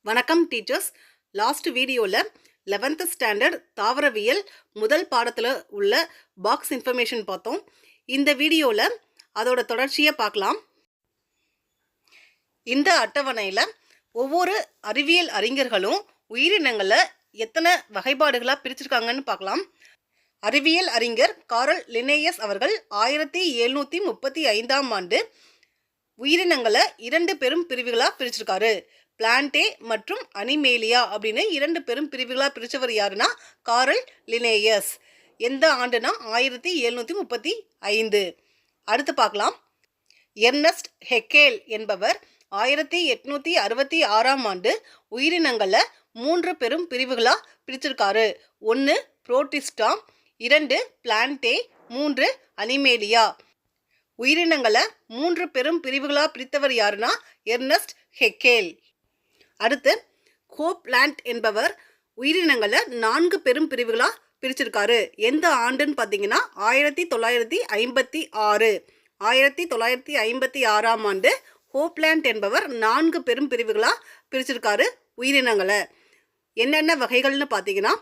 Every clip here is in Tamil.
வணக்கம் டீச்சர்ஸ். லாஸ்ட் வீடியோவில் 11th ஸ்டாண்டர்ட் தாவரவியல் முதல் பாடத்தில் உள்ள பாக்ஸ் இன்ஃபர்மேஷன் பார்த்தோம். இந்த வீடியோவில் அதோட தொடர்ச்சியை பார்க்கலாம். இந்த அட்டவணையில் ஒவ்வொரு அறிவியல் அறிஞர்களும் உயிரினங்களை எத்தனை வகைப்பாடுகளாக பிரிச்சிருக்காங்கன்னு பார்க்கலாம். அறிவியல் அறிஞர் காரல் லின்னேயஸ் அவர்கள் 1735ஆம் ஆண்டு உயிரினங்களை 2 பெரும் பிரிவுகளாக பிரிச்சிருக்காரு. பிளான்டே மற்றும் அனிமேலியா அப்படின்னு 2 பெரும் பிரிவுகளாக பிரித்தவர் யாருன்னா காரல் லின்னேயஸ். எந்த ஆண்டுனா 1735. அடுத்து பார்க்கலாம். எர்னஸ்ட் ஹெக்கேல் என்பவர் 1866ஆம் ஆண்டு உயிரினங்களை 3 பெரும் பிரிவுகளாக பிரிச்சிருக்காரு. 1 புரோட்டிஸ்டா, 2 பிளான்டே, 3 அனிமேலியா. உயிரினங்களை 3 பெரும் பிரிவுகளாக பிரித்தவர் யாருன்னா எர்னஸ்ட் ஹெக்கேல். அடுத்து கோப்லாண்ட் என்பவர் உயிரினங்களை 4 பெரும் பிரிவுகளாக பிரிச்சிருக்காரு. எந்த ஆண்டுன்னு பார்த்தீங்கன்னா 1956. 1956ஆம் ஆண்டு கோப்லாண்ட் என்பவர் 4 பெரும் பிரிவுகளாக பிரிச்சிருக்காரு உயிரினங்களை. என்னென்ன வகைகள்னு பார்த்தீங்கன்னா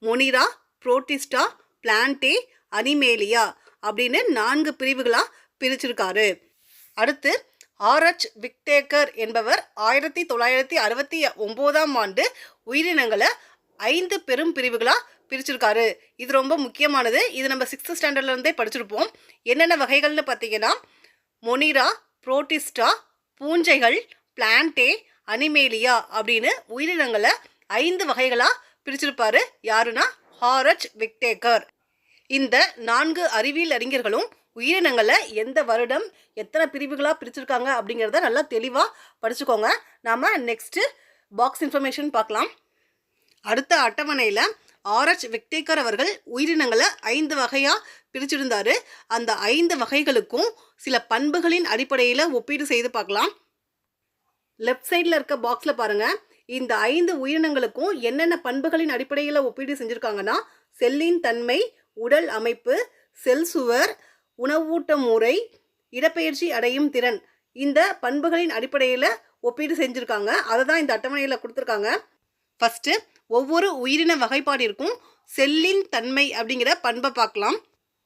மொனிரா, புரோட்டிஸ்டா, பிளான்டே, அனிமேலியா அப்படின்னு 4 பிரிவுகளாக பிரிச்சிருக்காரு. அடுத்து ஆர்எச் விக்டேக்கர் என்பவர் 1969ஆம் ஆண்டு உயிரினங்களை 5 பெரும் பிரிவுகளாக பிரிச்சிருக்காரு. இது ரொம்ப முக்கியமானது. இது நம்ம 6th ஸ்டாண்டர்ட்லேருந்தே படிச்சிருப்போம். என்னென்ன வகைகள்னு பார்த்தீங்கன்னா மொனிரா, புரோட்டிஸ்டா, பூஞ்சைகள், பிளான்டே, அனிமேலியா அப்படின்னு உயிரினங்களை 5 வகைகளாக பிரிச்சிருப்பாரு. யாருன்னா ஆர்எச் விக்டேக்கர். இந்த 4 அறிவியல் அறிஞர்களும் உயிரினங்களை எந்த வருடம் எத்தனை பிரிவுகளாக பிரிச்சிருக்காங்க அப்படிங்கிறத நல்லா தெளிவாக படிச்சுக்கோங்க. நாம் நெக்ஸ்ட்டு பாக்ஸ் இன்ஃபர்மேஷன் பார்க்கலாம். அடுத்த அட்டவணையில் ஆர்எச் விக்டேக்கர் அவர்கள் உயிரினங்களை 5 வகையாக பிரிச்சிருந்தார். அந்த 5 வகைகளுக்கும் சில பண்புகளின் அடிப்படையில் ஒப்பீடு செய்து பார்க்கலாம். லெஃப்ட் சைடில் இருக்க பாக்ஸில் பாருங்கள். இந்த 5 உயிரினங்களுக்கும் என்னென்ன பண்புகளின் அடிப்படையில் ஒப்பீடு செஞ்சுருக்காங்கன்னா செல்லின் தன்மை, உடல் அமைப்பு, செல் சுவர், உணவூட்ட முறை, இடப்பெயர்ச்சி அடையும் திறன், இந்த பண்புகளின் அடிப்படையில் ஒப்பீடு செஞ்சுருக்காங்க. அதை தான் இந்த அட்டவணையில் கொடுத்துருக்காங்க. ஃபஸ்ட்டு ஒவ்வொரு உயிரின வகைப்பாட்டிற்கும் செல்லின் தன்மை அப்படிங்கிற பண்பை பார்க்கலாம்.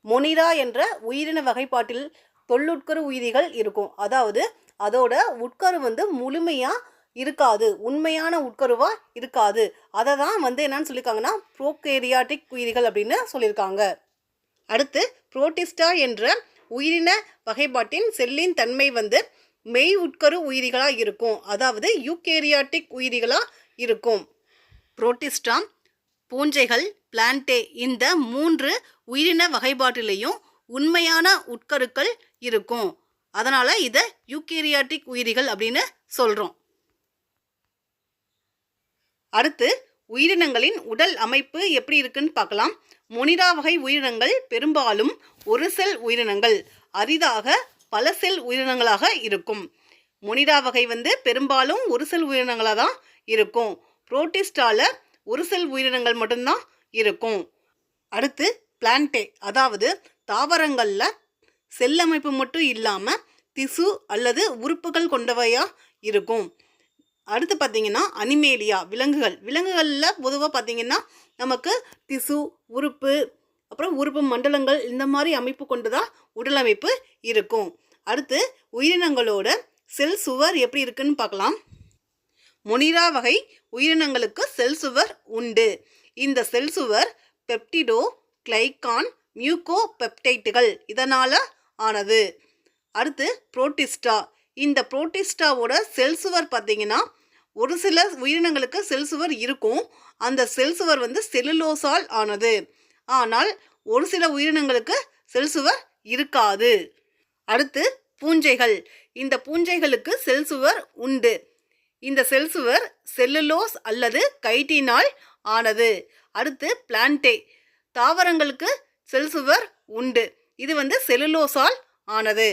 மொனிரா என்ற உயிரின வகைப்பாட்டில் தொல்லுட்கரு உயிரிகள் இருக்கும். அதாவது அதோட உட்கரு முழுமையாக இருக்காது, உண்மையான உட்கருவாக இருக்காது. அதை தான் என்னன்னு சொல்லியிருக்காங்கன்னா ப்ரோகேரியாட்டிக் உயிரிகள் அப்படின்னு சொல்லியிருக்காங்க. அடுத்து புரோட்டிஸ்டா என்ற உயிரின வகைப்பாட்டின் செல்லின் தன்மை மெய் உட்கரு உயிரிகளாக இருக்கும். அதாவது யூகேரியாட்டிக் உயிரிகளாக இருக்கும். புரோட்டிஸ்டா, பூஞ்சைகள், பிளான்டே இந்த 3 உயிரின வகைப்பாட்டிலையும் உண்மையான உட்கருக்கள் இருக்கும். அதனால் இதை யூகேரியாட்டிக் உயிரிகள் அப்படின்னு சொல்கிறோம். அடுத்து உயிரினங்களின் உடல் அமைப்பு எப்படி இருக்குன்னு பார்க்கலாம். மொனிரா வகை உயிரினங்கள் பெரும்பாலும் ஒரு செல் உயிரினங்கள், அரிதாக பல செல் உயிரினங்களாக இருக்கும். மொனிரா வகை பெரும்பாலும் ஒரு செல் உயிரினங்களாக தான் இருக்கும். புரோட்டிஸ்டால ஒரு செல் உயிரினங்கள் மட்டும்தான் இருக்கும். அடுத்து பிளான்டே, அதாவது தாவரங்களில் செல் அமைப்பு மட்டும் இல்லாமல் திசு அல்லது உறுப்புகள் கொண்டவையாக இருக்கும். அடுத்து பார்த்திங்கன்னா அனிமேலியா, விலங்குகளில் பொதுவாக பார்த்திங்கன்னா நமக்கு திசு, உறுப்பு, அப்புறம் உறுப்பு மண்டலங்கள் இந்த மாதிரி அமைப்பு கொண்டு தான் உடல் அமைப்பு இருக்கும். அடுத்து உயிரினங்களோட செல் சுவர் எப்படி இருக்குன்னு பார்க்கலாம். மொனிரா வகை உயிரினங்களுக்கு செல் சுவர் உண்டு. இந்த செல் சுவர் பெப்டிடோ, கிளைகான், மியூகோ பெப்டைட்டுகள் இதனால் ஆனது. அடுத்து புரோட்டிஸ்டா. இந்த புரோட்டிஸ்டாவோட செல் சுவர் பார்த்திங்கன்னா ஒரு சில உயிரினங்களுக்கு செல் சுவர் இருக்கும். அந்த செல் சுவர் செல்லுலோஸால் ஆனது. ஆனால் ஒரு சில உயிரினங்களுக்கு செல் சுவர் இருக்காது. அடுத்து பூஞ்சைகள். இந்த பூஞ்சைகளுக்கு செல் சுவர் உண்டு. இந்த செல் சுவர் செல்லுலோஸ் அல்லது கைட்டினால் ஆனது. அடுத்து பிளான்டே, தாவரங்களுக்கு செல் சுவர் உண்டு. இது செல்லுலோஸால் ஆனது.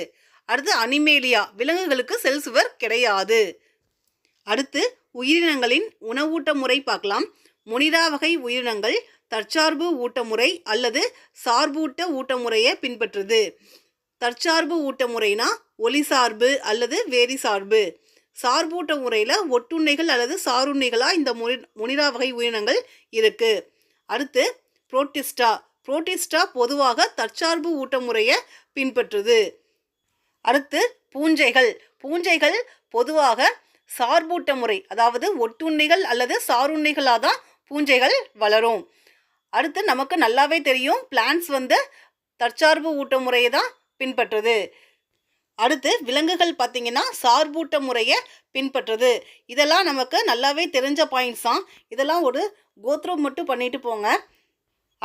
அடுத்து அனிமேலியா, விலங்குகளுக்கு செல் சுவர் கிடையாது. அடுத்து உயிரினங்களின் உணவூட்ட முறை பார்க்கலாம். மொனிரா வகை உயிரினங்கள் தற்சார்பு ஊட்டமுறை அல்லது சார்பூட்ட ஊட்டமுறையை பின்பற்றுது. தற்சார்பு ஊட்டமுறைனா ஒளிசார்பு அல்லது வேரி சார்பு. சார்பூட்ட முறையில் ஒட்டுண்ணிகள் அல்லது சாருண்ணிகளா இந்த மொனிரா வகை உயிரினங்கள் இருக்கு. அடுத்து புரோட்டிஸ்டா. புரோட்டிஸ்டா பொதுவாக தற்சார்பு ஊட்ட முறையை பின்பற்றுது. அடுத்து பூஞ்சைகள். பூஞ்சைகள் பொதுவாக சார்பூட்ட முறை, அதாவது ஒட்டுண்ணிகள் அல்லது சாருண்ணிகளாக தான் பூஞ்சைகள் வளரும். அடுத்து நமக்கு நல்லாவே தெரியும் பிளான்ட்ஸ் தற்சார்பு ஊட்ட முறையை தான் பின்பற்றுது. அடுத்து விலங்குகள் பார்த்தீங்கன்னா சார்பூட்ட முறையை பின்பற்றுது. இதெல்லாம் நமக்கு நல்லாவே தெரிஞ்ச பாயிண்ட்ஸ் தான். இதெல்லாம் ஒரு கோத்ரூ மட்டும் பண்ணிட்டு போங்க.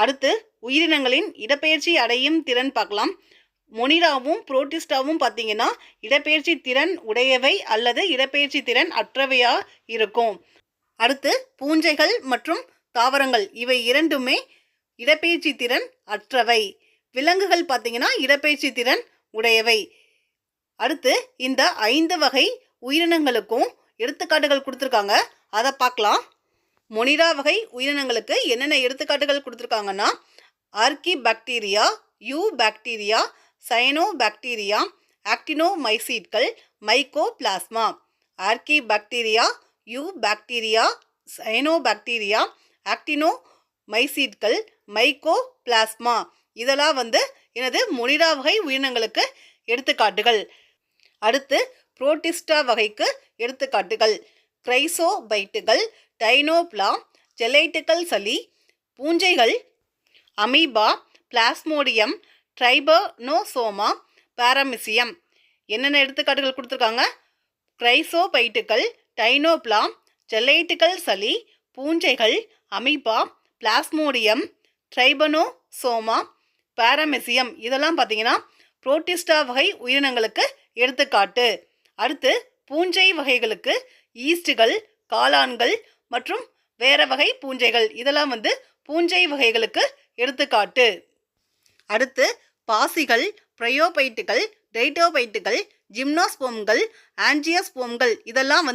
அடுத்து உயிரினங்களின் இடப்பெயர்ச்சி அடையும் திறன் பார்க்கலாம். மொனிராவும் புரோட்டிஸ்டாவும் பார்த்தீங்கன்னா இடப்பெயர்ச்சி திறன் உடையவை அல்லது இடப்பெயர்ச்சி திறன் அற்றவையாக இருக்கும். அடுத்து பூஞ்சைகள் மற்றும் தாவரங்கள் இவை இரண்டுமே இடப்பெயர்ச்சி திறன் அற்றவை. விலங்குகள் பார்த்தீங்கன்னா இடப்பெயர்ச்சி திறன் உடையவை. அடுத்து இந்த 5 வகை உயிரினங்களுக்கும் எடுத்துக்காட்டுகள் கொடுத்துருக்காங்க, அதை பார்க்கலாம். மொனிரா வகை உயிரினங்களுக்கு என்னென்ன எடுத்துக்காட்டுகள் கொடுத்துருக்காங்கன்னா archaebacteria, eubacteria, cyanobacteria, ஆக்டினோமைசீட்கள், mycoplasma. Archaebacteria, eubacteria, cyanobacteria, ஆக்டினோமைசீட்கள், மைக்கோபிளாஸ்மா. இதெல்லாம் எனது மொனிரா வகை உயிரினங்களுக்கு எடுத்துக்காட்டுகள். அடுத்து புரோட்டிஸ்டா வகைக்கு எடுத்துக்காட்டுகள் கிரைசோபைட்டுகள், டைனோப்ளா, ஜெலைட்டுகள் சளி, பூஞ்சைகள் அமீபா, பிளாஸ்மோடியம், ட்ரைபனோசோமா, பாரமிசியம். என்னென்ன எடுத்துக்காட்டுகள் கொடுத்துருக்காங்க? கிரைசோபைட்டுகள், டைனோப்ளா, ஜெலைட்டுகள் சளி, பூஞ்சைகள் அமீபா, பிளாஸ்மோடியம், ட்ரைபனோசோமா, பாரமிசியம். இதெல்லாம் பார்த்தீங்கன்னா புரோட்டிஸ்டா வகை உயிரினங்களுக்கு எடுத்துக்காட்டு. அடுத்து பூஞ்சை வகைகளுக்கு ஈஸ்டுகள், காளான்கள் மற்றும் வேற வகை பூஞ்சைகள். இதெல்லாம் பூஞ்சை வகைகளுக்கு எடுத்துக்காட்டு. அடுத்து பாசிகள், பிரயோபைட்டுகள், டைட்டோபைட்டுகள், ஜிம்னோஸ்போம்கள், ஆஞ்சியோஸ்போம்கள். இதெல்லாம்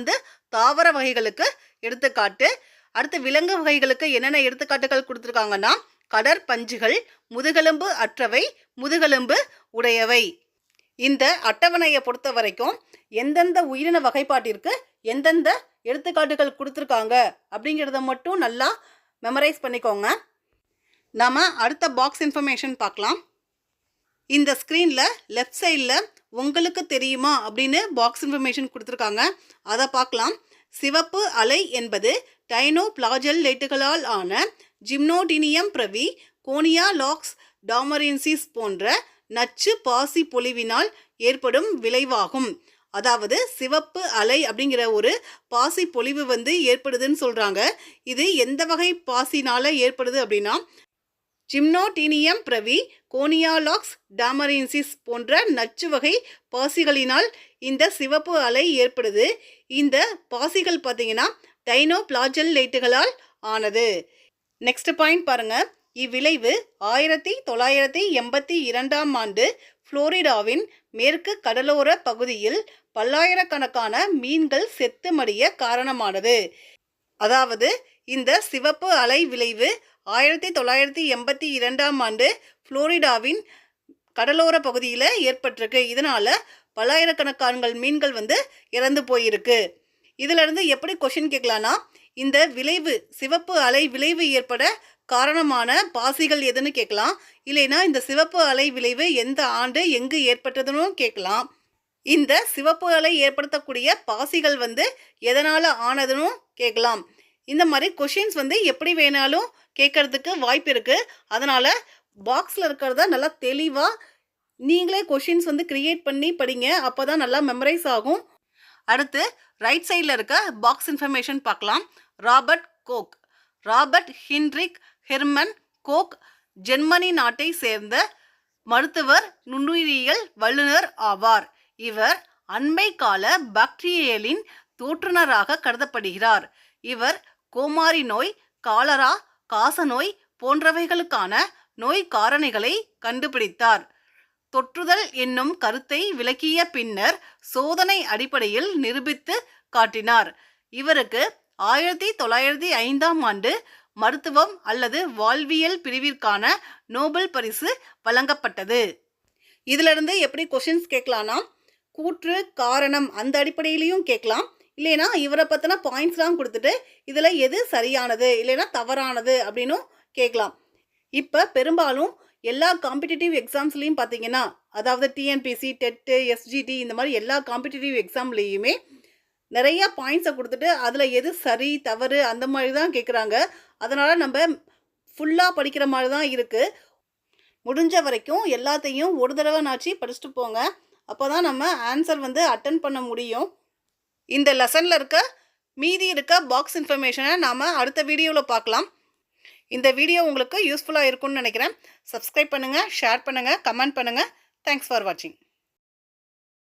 தாவர வகைகளுக்கு எடுத்துக்காட்டு. அடுத்து விலங்கு வகைகளுக்கு என்னென்ன எடுத்துக்காட்டுகள் கொடுத்துருக்காங்கன்னா கடற்பஞ்சுகள், முதுகெலும்பு அற்றவை, முதுகெலும்பு உடையவை. இந்த அட்டவணையை பொறுத்த வரைக்கும் எந்தெந்த உயிரின வகைப்பாட்டிற்கு எந்தெந்த எடுத்துக்காட்டுகள் கொடுத்துருக்காங்க அப்படிங்கிறத மட்டும் நல்லா மெமரைஸ் பண்ணிக்கோங்க. நாம் அடுத்த பாக்ஸ் இன்ஃபர்மேஷன் பார்க்கலாம். இந்த ஸ்க்ரீனில் லெஃப்ட் சைடில் உங்களுக்கு தெரியுமா அப்படின்னு பாக்ஸ் இன்ஃபர்மேஷன் கொடுத்துருக்காங்க, அதை பார்க்கலாம். சிவப்பு அலை என்பது டைனோபிளாஜெல்லேட்டுகளால் ஆன ஜிம்னோடினியம் பிரவி, கோனியாலாக்ஸ் டாமரின்சிஸ் போன்ற நச்சு பாசி பொலிவினால் ஏற்படும் விளைவாகும். அதாவது சிவப்பு அலை அப்படிங்கிற ஒரு பாசி பொலிவு ஏற்படுதுன்னு சொல்கிறாங்க. இது எந்த வகை பாசினால் ஏற்படுது அப்படின்னா ஜிம்னோடினியம் பிரவி, கோனியாலாக்ஸ் டாமரின்சிஸ் போன்ற நச்சு வகை பாசிகளினால் இந்த சிவப்பு அலை ஏற்படுது. இந்த பாசிகள் பார்த்தீங்கன்னா டைனோபிளாஜெல்லேட்டுகளால் ஆனது. நெக்ஸ்ட் பாயிண்ட் பாருங்க. இவ்விளைவு 1982ஆம் ஆண்டு புளோரிடாவின் மேற்கு கடலோர பகுதியில் பல்லாயிரக்கணக்கான மீன்கள் செத்து மடிய காரணமானது. அதாவது இந்த சிவப்பு அலை விளைவு 1982ஆம் ஆண்டு புளோரிடாவின் கடலோர பகுதியில் ஏற்பட்டிருக்கு. இதனால் பல்லாயிரக்கணக்கான மீன்கள் இறந்து போயிருக்கு. இதிலிருந்து எப்படி கொஷின் கேட்கலான்னா இந்த விளைவு சிவப்பு அலை விளைவு ஏற்பட காரணமான பாசிகள் எதுன்னு கேட்கலாம். இல்லைன்னா இந்த சிவப்பு அலை விளைவு எந்த ஆண்டு எங்கு ஏற்பட்டதுன்னு கேட்கலாம். இந்த சிவப்பு அலை ஏற்படுத்தக்கூடிய பாசிகள் எதனால் ஆனதுன்னு கேட்கலாம். இந்த மாதிரி கொஷின்ஸ் எப்படி வேணாலும் கேட்கறதுக்கு வாய்ப்பு இருக்குது. அதனால் பாக்ஸில் இருக்கிறத நல்லா தெளிவாக நீங்களே கொஷின்ஸ் கிரியேட் பண்ணி படிங்க. அப்போ தான் நல்லா மெமரைஸ் ஆகும். அடுத்து ரைட் சைடில் இருக்க பாக்ஸ் இன்ஃபர்மேஷன் பார்க்கலாம். Robert Koch. Robert Heinrich Hermann Koch Germany நாட்டை சேர்ந்த மருத்துவர், நுண்ணுயிரியல் வல்லுநர் ஆவார். இவர் அண்மை கால பாக்டீரியலின் தோற்றுநராக கருதப்படுகிறார். இவர் கோமாரி நோய், காலரா, காசநோய் போன்றவைகளுக்கான நோய் காரணிகளை கண்டுபிடித்தார். தொற்றுதல் என்னும் கருத்தை விளக்கிய பின்னர் சோதனை அடிப்படையில் நிரூபித்து காட்டினார். இவருக்கு 1905ஆம் ஆண்டு மருத்துவம் அல்லது வாழ்வியல் பிரிவிற்கான நோபல் பரிசு வழங்கப்பட்டது. இதிலிருந்து எப்படி கொஷின்ஸ் கேட்கலான்னா கூற்று காரணம் அந்த அடிப்படையிலையும் கேட்கலாம். இல்லைன்னா இவரை பற்றின பாயிண்ட்ஸ்லாம் கொடுத்துட்டு இதில் எது சரியானது இல்லைன்னா தவறானது அப்படின்னும் கேட்கலாம். இப்போ பெரும்பாலும் எல்லா காம்படிட்டிவ் எக்ஸாம்ஸ்லேயும் பார்த்தீங்கன்னா, அதாவது டிஎன்பிசி, டெட்டு, எஸ்ஜிடி இந்த மாதிரி எல்லா காம்படிட்டிவ் எக்ஸாம்லேயுமே நிறைய பாயிண்ட்ஸை கொடுத்துட்டு அதில் எது சரி தவறு அந்த மாதிரி தான் கேட்குறாங்க. அதனால் நம்ம ஃபுல்லாக படிக்கிற மாதிரி தான் இருக்குது. முடிஞ்ச வரைக்கும் எல்லாத்தையும் ஒரு தடவை நாச்சு படிச்சுட்டு போங்க. அப்போ தான் நம்ம ஆன்சர் வந்து அட்டன் பண்ண முடியும். இந்த லெசனில் மீதி இருக்க பாக்ஸ் இன்ஃபர்மேஷனை நாம் அடுத்த வீடியோவில் பார்க்கலாம். இந்த வீடியோ உங்களுக்கு யூஸ்ஃபுல்லாக இருக்கும்னு நினைக்கிறேன். சப்ஸ்கிரைப் பண்ணுங்கள், ஷேர் பண்ணுங்கள், கமெண்ட் பண்ணுங்கள். தேங்க்ஸ் ஃபார் வாட்சிங்.